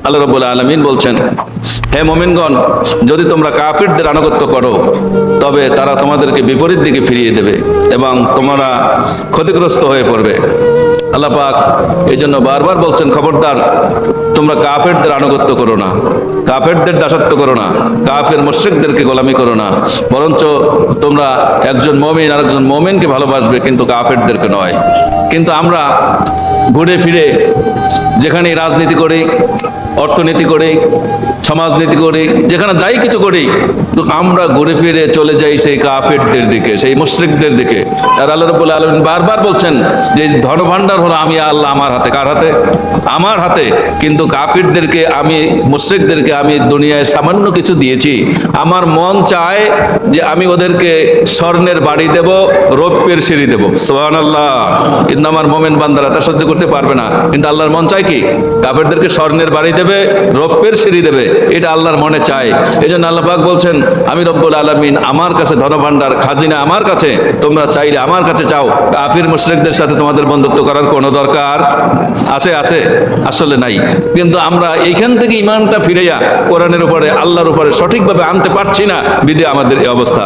আল্লাহ রাব্বুল আলামিন বলছেন, হে মুমিনগণ, যদি তোমরা কাফিরদের আনুগত্য করো তবে তারা তোমাদেরকে বিপরীত দিকে ফিরিয়ে দেবে এবং তোমরা ক্ষতিগ্রস্ত হয়ে পড়বে। আল্লাহ পাক এই জন্য বারবার বলছেন, খবরদার তোমরা কাফেরদের আনুগত্য করো না, কাফেরদের দাসত্ব করো না, কাফের মুশরিকদেরকে গোলামি করো না, বরঞ্চ তোমরা একজন মুমিন আর একজন মুমিনকে ভালোবাসবে, কিন্তু কাফেরদেরকে নয়। কিন্তু আমরা ঘুরে ফিরে যেখানে রাজনীতি করি, অর্থনীতি করি, সমাজনীতি করি, যেখানে যাই কিছু করি, তো আমরা ঘুরে ফিরে চলে যাই সেই কাফেরদের দিকে, সেই মুশরিকদের দিকে। আর আল্লাহ রাব্বুল আলামিন বারবার বলছেন যে ধনভাণ্ডার হলো আমি আল্লাহ আমার হাতে। কার হাতে? আমার হাতে। কিন্তু কাফেরদেরকে আমি, মুশরিকদেরকে আমি দুনিয়ায় সামান্য কিছু দিয়েছি। আমার মন চায় যে আমি ওদেরকে স্বর্ণের বাড়ি দেব, রৌপ্যের সিঁড়ি দেব। সুবহানাল্লাহ। কিন্তু আমার মুমিন বান্দারা তা সহ্য করতে পারবে না। কিন্তু আল্লাহর মন চায় কি? কাফেরদেরকে স্বর্ণের বাড়ি দেবে, রৌপ্যের সিঁড়ি দেবে। এটা আল্লাহর মনে চায়। এই জন্য আল্লাহ পাক বলছেন, আমি রব্বুল আলামিন, আমার কাছে ধনভাণ্ডার, খাজিনা আমার কাছে, তোমরা চাইলে আমার কাছে চাও। কাফির মুশরিকদের সাথে তোমাদের বন্ধুত্ব করার কোনো দরকার আছে? আসলে নাই। কিন্তু আমরা এইখান থেকে ইমানটা ফিরাইয়া কোরআনের উপরে, আল্লাহর উপরে সঠিকভাবে আনতে পারছি না, বিধে আমাদের এই অবস্থা।